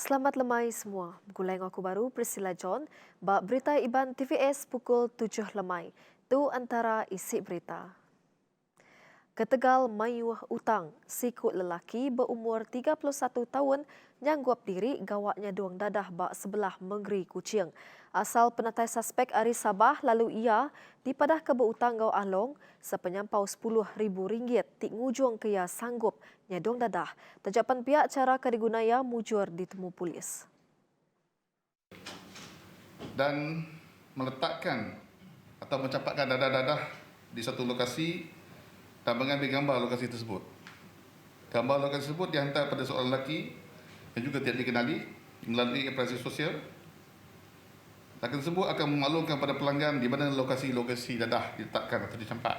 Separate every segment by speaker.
Speaker 1: Selamat lemai semua. Guleng aku baru Priscilla John. Bak berita Iban TVS pukul 7 lemai. Tu antara isi berita. Ketegal mayuh utang. Sikut lelaki berumur 31 tahun nyangguap diri gawaknya duang dadah bak sebelah Menggeri Kuching. Asal penatai suspek Ari Sabah lalu ia dipadah ke berutang gau Along sepenyampau RM10,000 tik ngujung ke ia sanggup nyadong dadah. Tajapan pihak cara kadigunaya mujur ditemu polis.
Speaker 2: Dan meletakkan atau mencampakkan dadah-dadah di satu lokasi dan mengambil gambar lokasi tersebut. Gambar lokasi tersebut dihantar pada seorang lelaki yang juga tidak dikenali melalui operasi sosial. Lelaki tersebut akan memaklumkan pada pelanggan di mana lokasi-lokasi dadah diletakkan atau dicampak.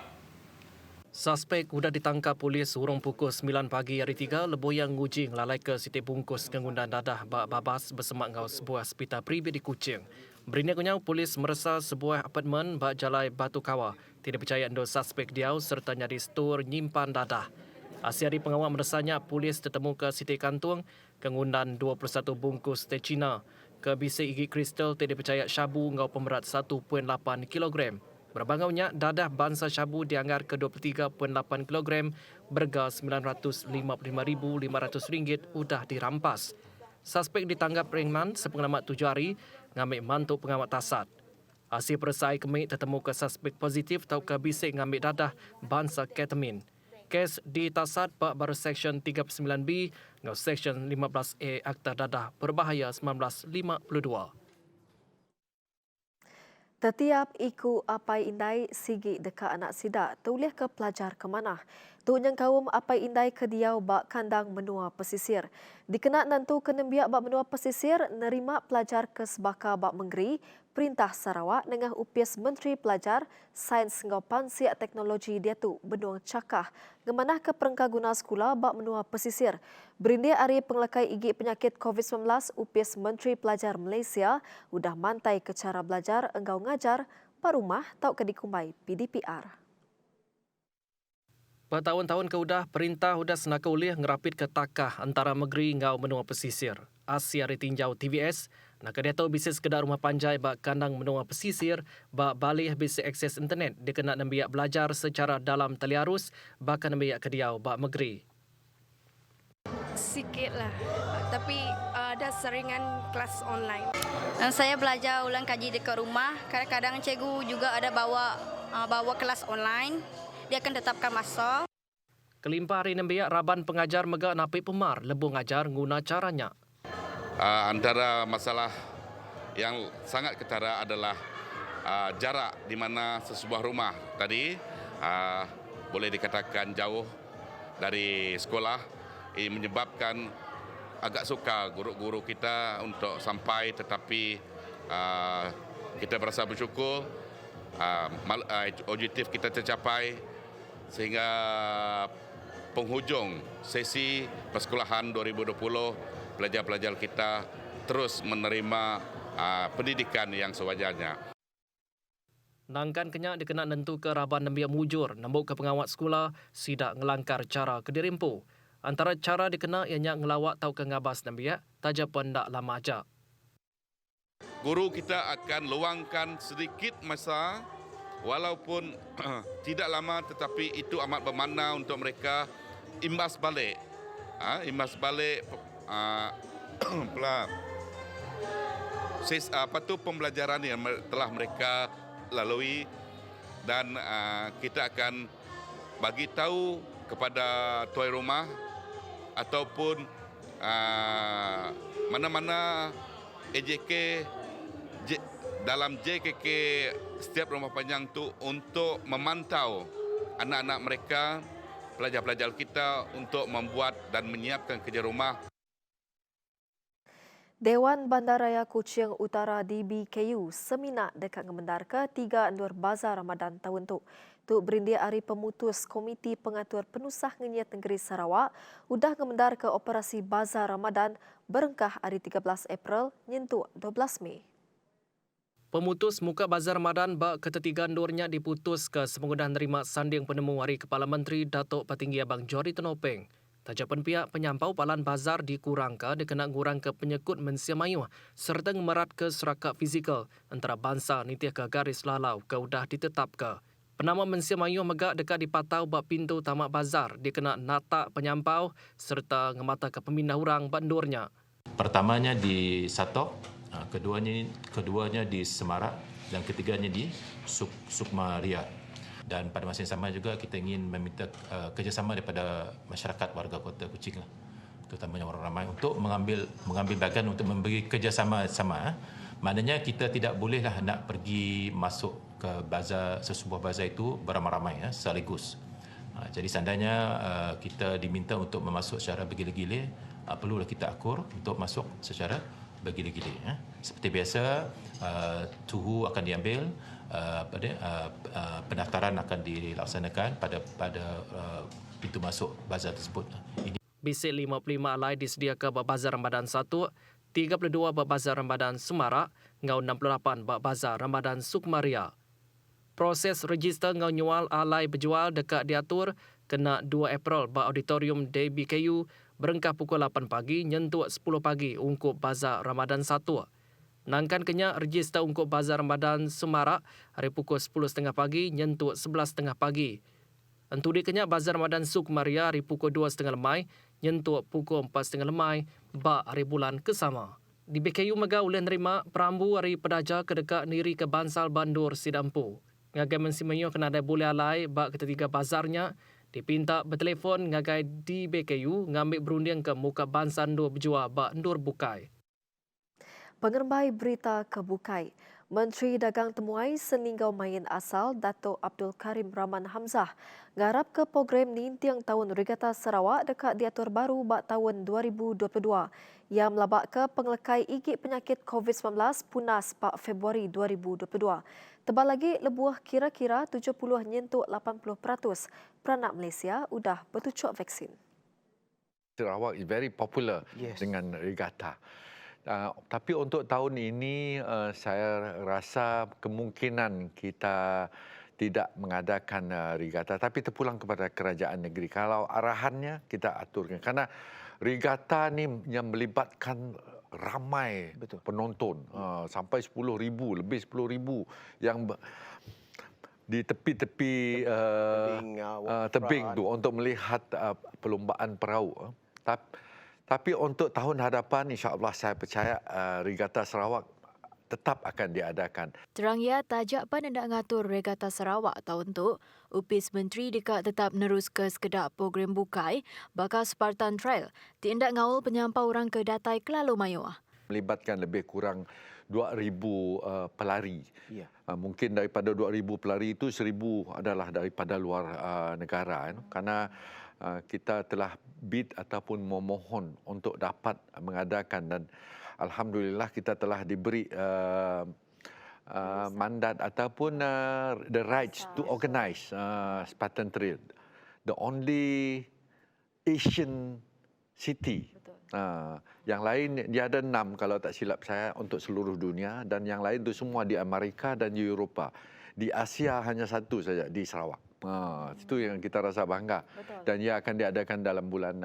Speaker 3: Suspek sudah ditangkap polis urung pukul 9 pagi hari 3 leboyang ngujing lalai ke Siti Bungkus kengundan dadah bak babas bersemak ngau sebuah hospital pribadi di Kuching. Berinya kunyau polis merasa sebuah apartmen bak jalai Batu Kawa tidak percaya endo suspek diau serta nyari stor nyimpan dadah. Asiari pengawal meresanya polis tertemu ke Siti Kantung kengundan 21 bungkus teh Cina ke bisik gigi kristal tidak percaya syabu ngau pemerat 1.8 kg. Berbangaunya, dadah bangsa syabu dianggar ke 23.8 kg berga RM955,500 sudah dirampas. Suspek ditanggap ringan sepengalamat 7 hari ngambil mantuk pengamat tasat. Hasil peresai kemik tertemu ke suspek positif tau ke bisik ngambil dadah bangsa ketamin. Kes di tasat bak baru Seksyen 39B ngau Seksyen 15A Akta Dadah Berbahaya 1952.
Speaker 1: Setiap iku apai indai sigi dekat anak sidak tulis ke pelajar ke mana. Tu yang kaum apai indai ke diau bak kandang menua pesisir. Dikena nantu kena biak bak menua pesisir nerima pelajar ke sebaka bak Menggeri, Perintah Sarawak dengan upis Menteri Pelajar, Sains Ngaupan Siak Teknologi dia tu Benuang Cakah ngemanah ke perengka guna sekolah bak menua pesisir. Berindia hari penglekai igi penyakit COVID-19 upis Menteri Pelajar Malaysia udah mantai ke cara belajar enggau ngajar parumah tau ke dikumbai PDPR.
Speaker 3: Bertahun-tahun keudah, perintah sudah senaka ulih ngerapit ke takah antara Menggeri ngau menua pesisir. Asia Tinjau TVS, nak dia tahu bisnes sekedar rumah panjai bak kandang menua pesisir, bak balih bisnes akses internet, dia kena nambiak belajar secara dalam taliarus, bahkan nambiak kediau bak Menggeri.
Speaker 4: Sikit lah, tapi ada seringan kelas online. Saya belajar ulang kaji dekat rumah. Kadang-kadang cikgu juga ada bawa kelas online. Dia akan tetapkan masa.
Speaker 3: Kelimpah hari nambiak raban pengajar megak napi pemar, lebu ngajar guna caranya.
Speaker 2: Antara masalah yang sangat ketara adalah jarak di mana sesebuah rumah tadi boleh dikatakan jauh dari sekolah. Ini menyebabkan agak sukar guru-guru kita untuk sampai, tetapi kita berasa bersyukur objektif kita tercapai sehingga penghujung sesi persekolahan 2020 pelajar-pelajar kita terus menerima pendidikan yang sewajarnya.
Speaker 3: Nangkan kenyak dikena nentu ke raban nambiak mujur, nambuk ke pengawat sekolah, sidak ngelangkar cara kedirimpu. Antara cara dikena ianya ngelawak tau ke ngabas nambiak, taja pun tak lama ajak.
Speaker 2: Guru kita akan luangkan sedikit masa, walaupun tidak lama, tetapi itu amat bermakna untuk mereka imbas balik. Pembelajaran yang telah mereka lalui, dan kita akan bagi tahu kepada tuan rumah ataupun mana-mana AJK dalam JKK setiap rumah panjang tu untuk memantau anak-anak mereka, pelajar-pelajar kita untuk membuat dan menyiapkan kerja rumah.
Speaker 1: Dewan Bandaraya Kuching Utara DBKU seminar dekat ngemendar ke 3 Andur Bazar Ramadan tahun tu. Tu berindia hari pemutus Komiti Pengatur Penusah Ngenyat Negeri Sarawak udah ngemendar ke operasi Bazar Ramadan berengkah hari 13 April nyentuh 12 Mei.
Speaker 3: Pemutus muka Bazar Ramadan bak ketiga Andurnya diputus ke sepengudah nerima sanding penemu Hari Kepala Menteri Datuk Patinggi Abang Johari Tenopeng. Tajapan pihak penyampau palan bazar dikurangkan dikena ngurang ke penyekut mensia mayuh serta ngemerat ke serakat fizikal antara bangsa nitiah ke garis lalau ke udah ditetap ke. Penama mensia mayuh megak dekat dipatau bak pintu tamak bazar dikena natak penyampau serta ngemata ke pemindah urang bandurnya.
Speaker 5: Pertamanya di Satok, keduanya di Semarak dan ketiganya di Sukmaria. Dan pada masa yang sama juga kita ingin meminta kerjasama daripada masyarakat warga Kota Kuching, terutamanya orang ramai, untuk mengambil bahagian untuk memberi kerjasama sama. Maknanya kita tidak bolehlah nak pergi masuk ke bazar, sesebuah bazar itu beramai-ramai sekaligus. Jadi seandainya kita diminta untuk memasuk secara bergila-gila, perlulah kita akur untuk masuk secara bergila-gila. Seperti biasa, tuhu akan diambil, pendaftaran akan dilaksanakan pada pintu masuk bazar tersebut.
Speaker 3: Bisik 55 alai disediakan bak bazar Ramadan 1, 32 bak bazar Ramadan Semarak, ngau 68 bak bazar Ramadan Sukmaria. Proses register ngau nyual alai berjual dekat diatur kena 2 April bak auditorium DBKU berengkah pukul 8 pagi nyentuk 10 pagi ungkup bazar Ramadan 1. Nangkan kenyak register ungkup bazar Ramadan Semarak hari pukul 10.30 pagi nyentuk 11.30 pagi. Entudi kenyak bazar Ramadan Sukmaria hari pukul 2.30 lemai nyentuk pukul 4.30 lemai bak hari bulan kesama. Di BKU Mega ulih nerima perambu hari pedaja ke dekat Niri ke Bansal Bandur Sidampu. Ngagai mensi menyo kena ada boleh alai bak ketiga bazarnya dipinta bertelefon ngagai di BKU ngambil berunding ke muka Bansan Ndur berjual bak Ndur Bukai.
Speaker 1: Pengerbai berita ke Bukai, Menteri Dagang Temuai Seninggau Mayin Asal Dato' Abdul Karim Rahman Hamzah ngarap ke program nintiang tahun Regata Sarawak dekat diatur baru bak tahun 2022 yang melabak ke pengelekai igit penyakit COVID-19 punas 4 Februari 2022. Tebal lagi lebuh kira-kira 70 nyentuk 80% peranak Malaysia sudah bertucuk vaksin.
Speaker 6: Sarawak is very popular dengan regata. Tapi untuk tahun ini saya rasa kemungkinan kita tidak mengadakan regata, tapi terpulang kepada kerajaan negeri. Kalau arahannya kita aturkan, karena regata ni yang melibatkan ramai penonton, sampai 10,000, lebih 10,000 yang di tepi-tepi tebing tu untuk melihat perlombaan perahu. Tapi untuk tahun hadapan, insya-Allah saya percaya Regata Sarawak tetap akan diadakan.
Speaker 7: Terang ia tajak pan hendak ngatur Regata Sarawak tahun tu, upis menteri dekat tetap nerus ke sekedar program bukai, bakal Spartan Trail, tindak ngaul penyampau orang ke datai Kelalu Mayuah.
Speaker 6: Melibatkan lebih kurang 2,000 pelari. Mungkin daripada 2,000 pelari itu 1,000 adalah daripada luar negara. Karena kita telah bid ataupun memohon untuk dapat mengadakan, dan alhamdulillah kita telah diberi mandat ataupun the rights to organize Spartan Trail, the only Asian city. Yang lain dia ada 6 kalau tak silap saya untuk seluruh dunia, dan yang lain itu semua di Amerika dan di Eropah. Di Asia hanya satu saja di Sarawak. Itu yang kita rasa bangga.
Speaker 1: Betul.
Speaker 6: Dan ia akan diadakan dalam bulan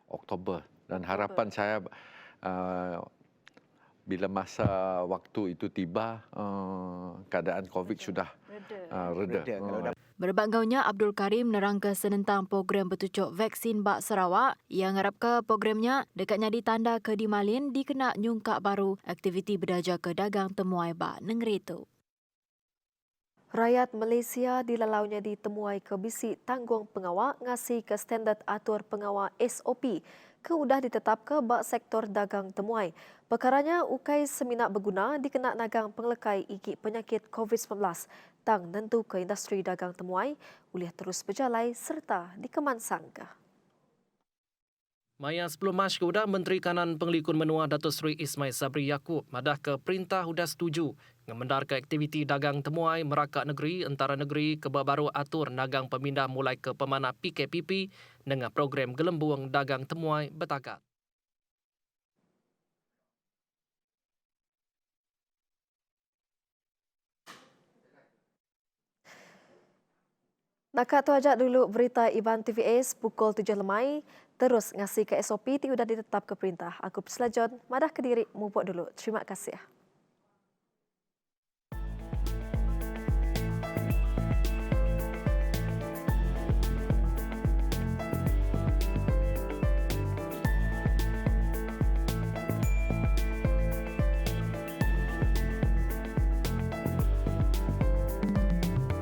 Speaker 6: Oktober. Dan harapan saya bila masa waktu itu tiba, keadaan COVID sudah reda.
Speaker 7: Berbangaunya Abdul Karim nerangka senentang program bertucuk vaksin bak Sarawak yang harap ke programnya dekatnya ditanda ke di Malin dikena nyungkak baru aktiviti berdaja ke dagang temuai bak negeri itu.
Speaker 1: Rakyat Malaysia dilalaunya ditemuai ke bisik tanggung pengawal ngasih ke standard atur pengawal SOP ke udah ditetap ke bak sektor dagang temuai. Perkaranya ukai seminat berguna dikena nagang pengelekai igit penyakit COVID-19 tang nentu ke industri dagang temuai boleh terus berjalai serta dikemansangka.
Speaker 3: Maya 10 Mac kemudian Menteri Kanan Pengelikun Menua Datuk Seri Ismail Sabri Yaakob madah ke perintah sudah setuju ngemendar ke aktiviti dagang temuai merakak negeri antara negeri ke baru atur nagang pemindah mulai ke pemana PKPP dengan program gelembung dagang temuai betakat.
Speaker 1: Nakak tu ajak dulu berita Iban TVS pukul 7 lemai. Terus ngasih ke SOP ti udah ditetap ke perintah. Aku Perselajon, madah Kediri, mupuk dulu. Terima kasih.